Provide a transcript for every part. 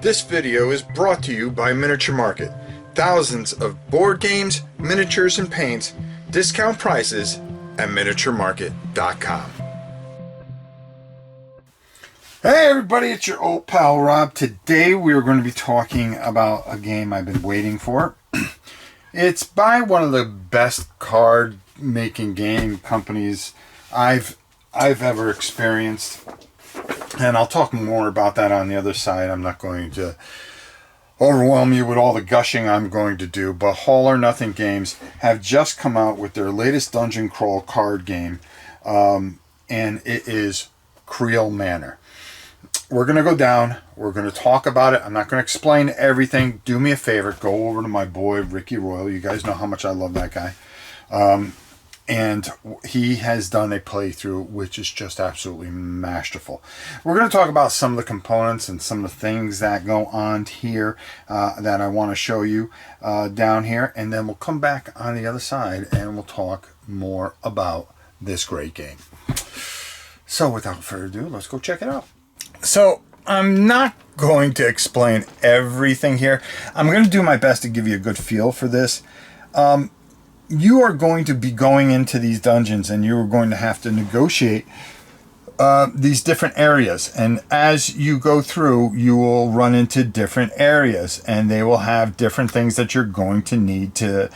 This video is brought to you by Miniature Market. Thousands of board games, miniatures, and paints, discount prices at miniaturemarket.com. Hey everybody, it's your old pal Rob. Today we are going to be talking about a game I've been waiting for. It's by one of the best card making game companies I've ever experienced. And I'll talk more about that on the other side. I'm not going to overwhelm you with all the gushing I'm going to do, but All or Nothing Games have just come out with their latest dungeon crawl card game, and it is Kreel Manor. We're going to go down. We're going to talk about it. I'm not going to explain everything. Do me a favor. Go over to my boy, Ricky Royal. You guys know how much I love that guy. And he has done a playthrough which is just absolutely masterful. We're going to talk about some of the components and some of the things that go on here that I want to show you down here. And then we'll come back on the other side and we'll talk more about this great game. So without further ado, let's go check it out. So I'm not going to explain everything here. I'm going to do my best to give you a good feel for this. You are going to be going into these dungeons and you are going to have to negotiate these different areas. And as you go through, you will run into different areas and they will have different things that you're going to need to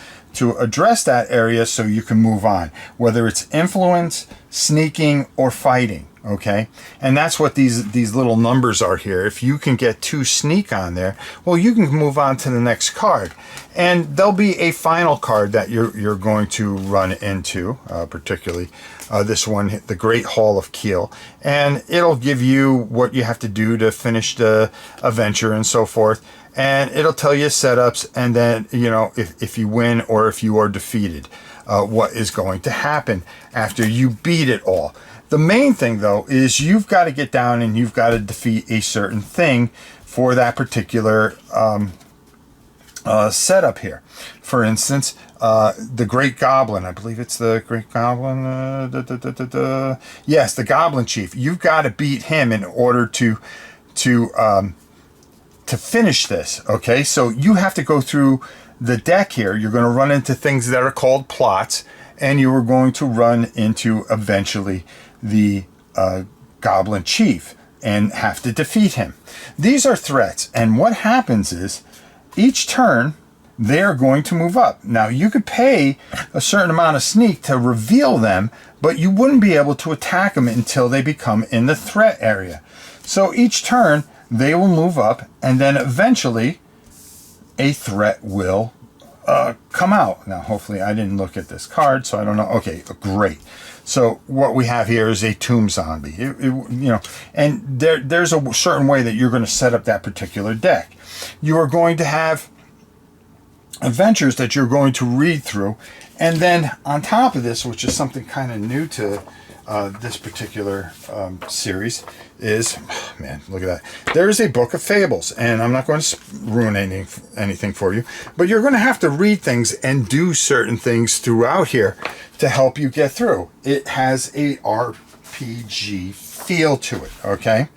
address that area so you can move on, whether it's influence, sneaking, or fighting. Okay, and that's what these little numbers are here. If you can get 2 sneak on there, well, you can move on to the next card, and there'll be a final card that you're going to run into, particularly this one, the Great Hall of Kreel, and it'll give you what you have to do to finish the adventure and so forth. And it'll tell you setups, and then if you win or if you are defeated, what is going to happen after you beat it all. The main thing, though, is you've got to get down and you've got to defeat a certain thing for that particular setup here. For instance, the Great Goblin. I believe it's the Great Goblin. Yes, the Goblin Chief. You've got to beat him in order to finish this. Okay, so you have to go through the deck here. You're going to run into things that are called plots, and you are going to run into eventually the Goblin Chief and have to defeat him. These are threats, and what happens is each turn they are going to move up. Now you could pay a certain amount of sneak to reveal them, but you wouldn't be able to attack them until they become in the threat area. So each turn they will move up, and then eventually a threat will come out. Now hopefully I didn't look at this card, so I don't know. Okay, great. So what we have here is a tomb zombie. And there's a certain way that you're going to set up that particular deck. You are going to have adventures that you're going to read through, and then on top of this, which is something kind of new to this particular series, is, man, look at that. There is a book of fables, and I'm not going to ruin anything for you, but you're going to have to read things and do certain things throughout here to help you get through. It has a RPG feel to it, okay?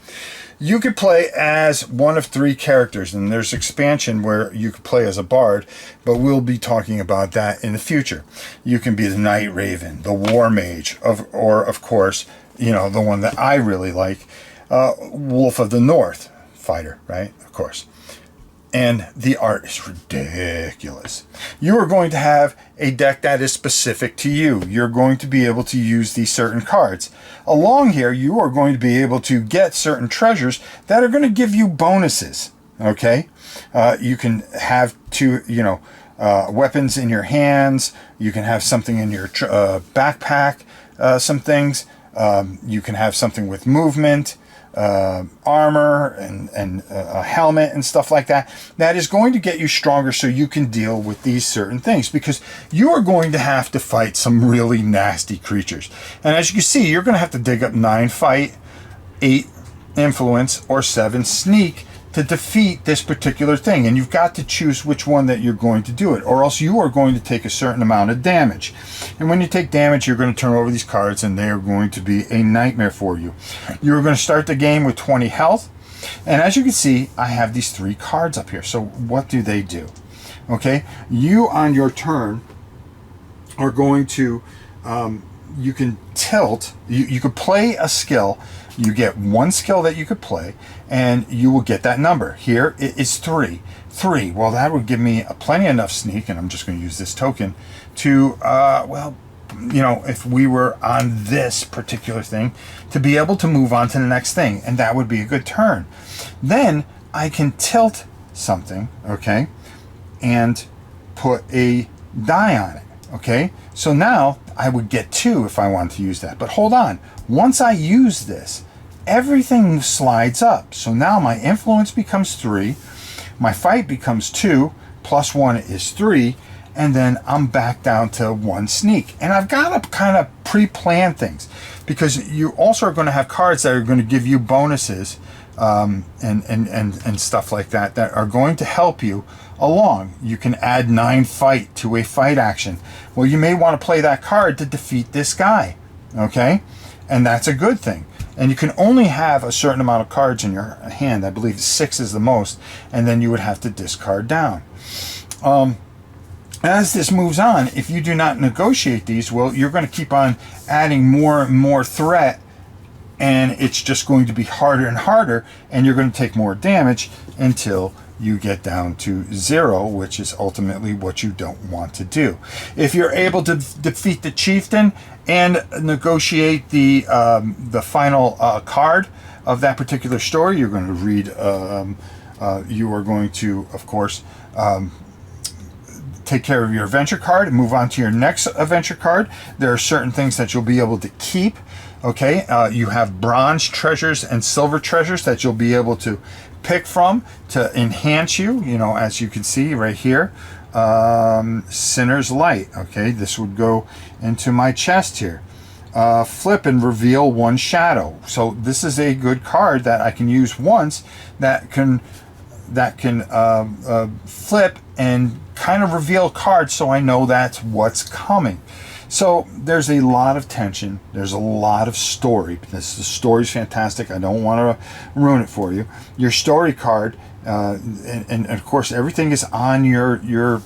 You could play as one of 3 characters, and there's expansion where you could play as a bard, but we'll be talking about that in the future. You can be the Night Raven, the War Mage, or of course, the one that I really like, Wolf of the North fighter, right? Of course. And the art is ridiculous. You are going to have a deck that is specific to you. You're going to be able to use these certain cards. Along here, you are going to be able to get certain treasures that are going to give you bonuses. Okay? You can have weapons in your hands. You can have something in your backpack, some things. You can have something with movement. Armor and a helmet and stuff like that is going to get you stronger so you can deal with these certain things, because you are going to have to fight some really nasty creatures. And as you can see, you're going to have to dig up 9 fight, 8 influence, or 7 sneak to defeat this particular thing, and you've got to choose which one that you're going to do it, or else you are going to take a certain amount of damage. And when you take damage, you're going to turn over these cards and they are going to be a nightmare for you. You're going to start the game with 20 health. And as you can see, I have these 3 cards up here. So what do they do? Okay, you on your turn are going to, you can tilt, you could play a skill. You get 1 skill that you could play, and you will get that number. Here it is 3. 3, well, that would give me plenty enough sneak, and I'm just going to use this token to, well, you know, if we were on this particular thing, to be able to move on to the next thing, and that would be a good turn. Then I can tilt something, okay, and put a die on it, okay? So now I would get 2 if I wanted to use that. But hold on, once I use this, everything slides up. So now my influence becomes 3, my fight becomes 2, plus 1 is 3, and then I'm back down to 1 sneak. And I've got to kind of pre-plan things, because you also are going to have cards that are going to give you bonuses and stuff like that are going to help you along. You can add 9 fight to a fight action. Well, you may want to play that card to defeat this guy, okay? And that's a good thing. And you can only have a certain amount of cards in your hand. I believe 6 is the most, and then you would have to discard down. As this moves on, if you do not negotiate these, well, you're going to keep on adding more and more threat, and it's just going to be harder and harder, and you're going to take more damage until you get down to 0, which is ultimately what you don't want to do. If you're able to defeat the chieftain and negotiate the final card of that particular story, you're going to read, you are going to, of course, take care of your adventure card and move on to your next adventure card. There are certain things that you'll be able to keep. Okay, you have bronze treasures and silver treasures that you'll be able to pick from to enhance you, you know, as you can see right here. Sinner's Light, okay, this would go into my chest here. Flip and reveal 1 shadow. So this is a good card that I can use once that can flip and kind of reveal cards, so I know that's what's coming. So there's a lot of tension. There's a lot of story. The story's fantastic. I don't want to ruin it for you. Your story card, and of course everything is on your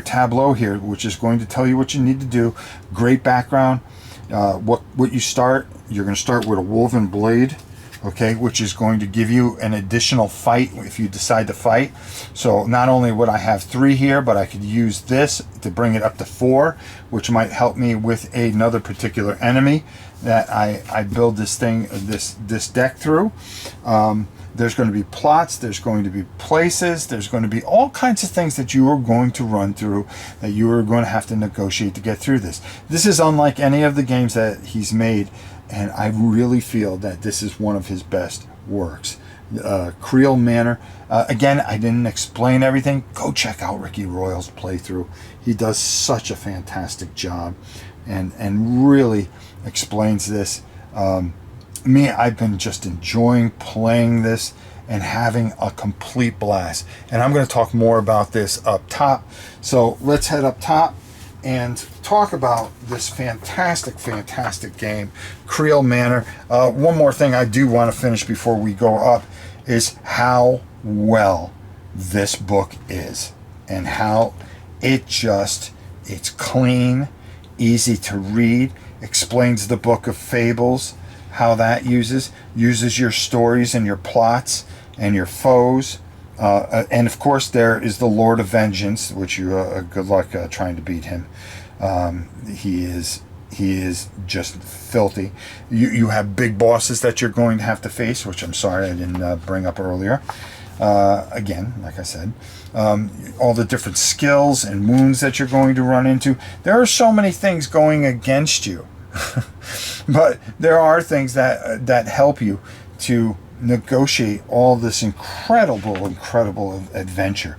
tableau here, which is going to tell you what you need to do. Great background. What you start, you're going to start with a woven blade, okay, which is going to give you an additional fight if you decide to fight. So not only would I have 3 here, but I could use this to bring it up to 4, which might help me with another particular enemy that I build this thing, this deck through. There's going to be plots, there's going to be places, there's going to be all kinds of things that you are going to run through, that you are going to have to negotiate to get through this. This is unlike any of the games that he's made, and I really feel that this is one of his best works. Kreel Manor. Again, I didn't explain everything. Go check out Ricky Royal's playthrough. He does such a fantastic job and really explains this. I've been just enjoying playing this and having a complete blast. And I'm going to talk more about this up top. So let's head up top and talk about this fantastic game, Kreel Manor. One more thing I do want to finish before we go up is how well this book is, and how it's clean, easy to read, explains the book of fables, how that uses your stories and your plots and your foes. And of course there is the Lord of Vengeance, which you good luck trying to beat him. He is just filthy. You have big bosses that you're going to have to face, which I'm sorry I didn't bring up earlier. Again, like I said, all the different skills and wounds that you're going to run into. There are so many things going against you. But there are things that help you to negotiate all this incredible adventure.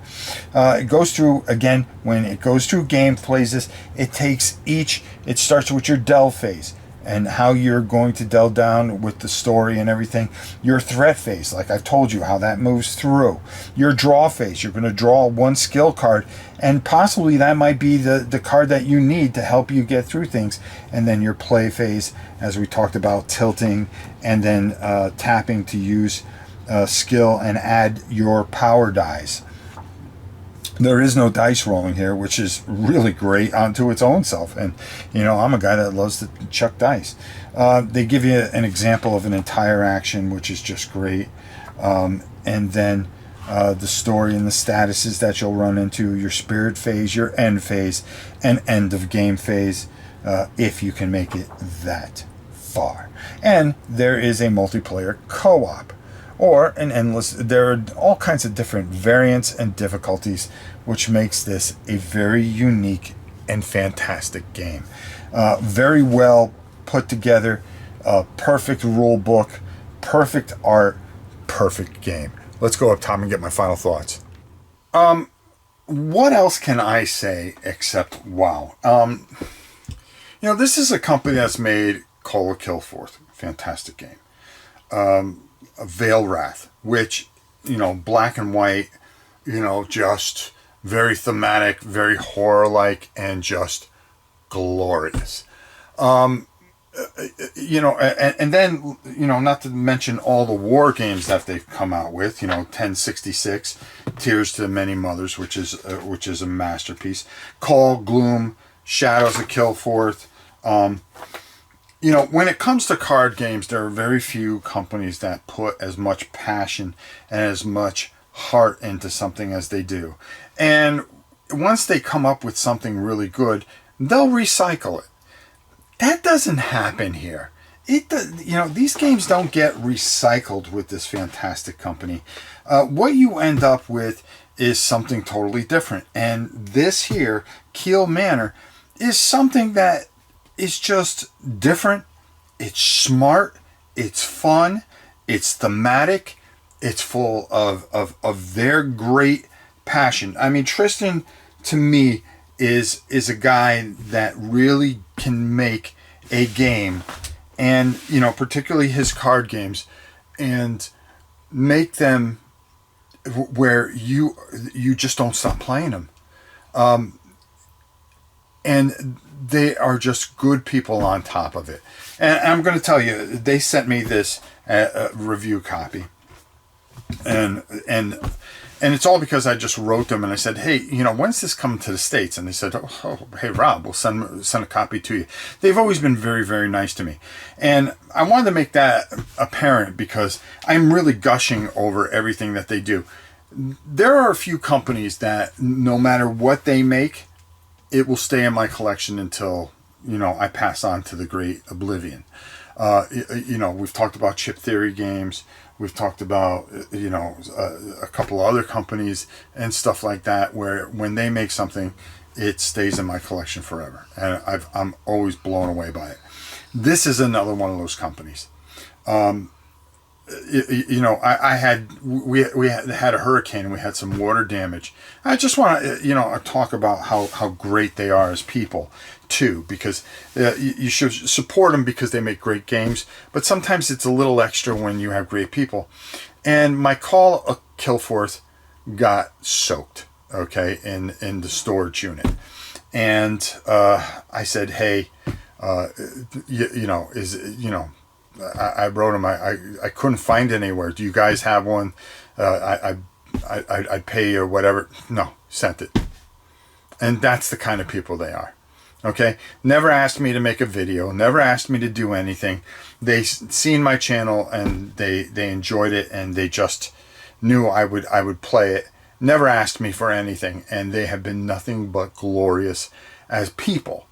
It goes through, again, when it goes through game phases, it starts with your delve phase and how you're going to delve down with the story and everything. Your threat phase, like I've told you, how that moves through. Your draw phase, you're going to draw 1 skill card, and possibly that might be the card that you need to help you get through things. And then your play phase, as we talked about, tilting and then tapping to use skill and add your power dice. There is no dice rolling here, which is really great onto its own self. And, I'm a guy that loves to chuck dice. They give you an example of an entire action, which is just great. And then the story and the statuses that you'll run into, your spirit phase, your end phase, and end of game phase, if you can make it that far. And there is a multiplayer co-op. Or an endless, there are all kinds of different variants and difficulties, which makes this a very unique and fantastic game. Very well put together, perfect rule book, perfect art, perfect game. Let's go up top and get my final thoughts. What else can I say except wow? This is a company that's made Call of Killforth, fantastic game. Veil Wrath, which, black and white, just very thematic, very horror-like, and just glorious. And then, not to mention all the war games that they've come out with, 1066, Tears to Many Mothers, which is a masterpiece. Call, Gloom, Shadows of Killforth. When it comes to card games, there are very few companies that put as much passion and as much heart into something as they do. And once they come up with something really good, they'll recycle it. That doesn't happen here. These games don't get recycled with this fantastic company. What you end up with is something totally different. And this here, Kreel Manor, is something that it's just different, it's smart, it's fun, it's thematic, it's full of their great passion. I mean, Tristan, to me, is a guy that really can make a game, and, particularly his card games, and make them where you just don't stop playing them. And they are just good people on top of it. And I'm going to tell you, they sent me this review copy. And it's all because I just wrote them and I said, hey, when's this coming to the States? And they said, oh, hey, Rob, we'll send a copy to you. They've always been very, very nice to me. And I wanted to make that apparent because I'm really gushing over everything that they do. There are a few companies that no matter what they make, it will stay in my collection until, I pass on to the great oblivion. We've talked about Chip Theory games. We've talked about, a couple of other companies and stuff like that, where when they make something, it stays in my collection forever. And I'm always blown away by it. This is another one of those companies. We had a hurricane and we had some water damage. I just want to, talk about how great they are as people too, because you should support them because they make great games, but sometimes it's a little extra when you have great people. And my Call of Killforth got soaked, okay, in the storage unit. And I said, hey, I wrote him. I couldn't find it anywhere. Do you guys have one? I'd pay you or whatever. No, sent it. And that's the kind of people they are. Okay? Never asked me to make a video. Never asked me to do anything. They seen my channel and they enjoyed it and they just knew I would play it. Never asked me for anything. And they have been nothing but glorious as people.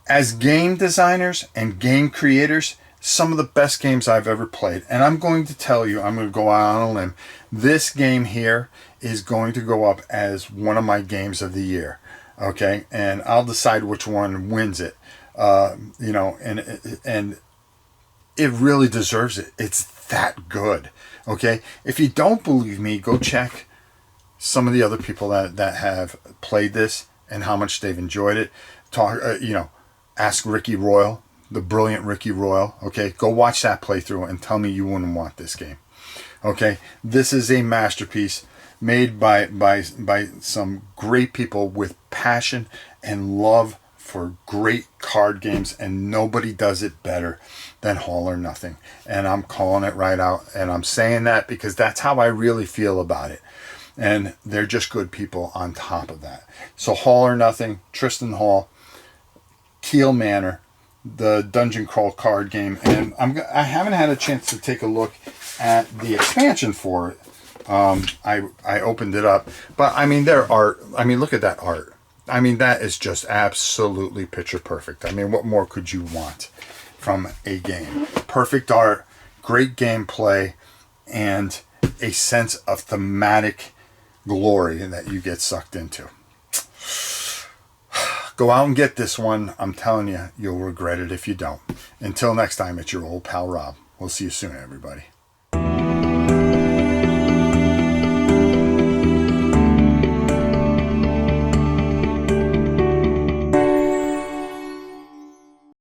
As game designers and game creators, some of the best games I've ever played. And I'm going to tell you, I'm going to go out on a limb. This game here is going to go up as one of my games of the year. Okay? And I'll decide which one wins it. And it really deserves it. It's that good. Okay? If you don't believe me, go check some of the other people that have played this and how much they've enjoyed it. Ask Ricky Royal, the brilliant Ricky Royal. Okay, go watch that playthrough and tell me you wouldn't want this game. Okay, this is a masterpiece made by some great people with passion and love for great card games, and nobody does it better than All or Nothing. And I'm calling it right out, and I'm saying that because that's how I really feel about it. And they're just good people on top of that. So All or Nothing, Tristan Hall, Kreel Manor, the Dungeon Crawl card game, and I haven't had a chance to take a look at the expansion for it. I opened it up, but I mean their art. I mean, look at that art. I mean, that is just absolutely picture perfect. I mean, what more could you want from a game? Perfect art, great gameplay, and a sense of thematic glory that you get sucked into. Go out and get this one. I'm telling you, you'll regret it if you don't. Until next time, it's your old pal Rob. We'll see you soon, everybody.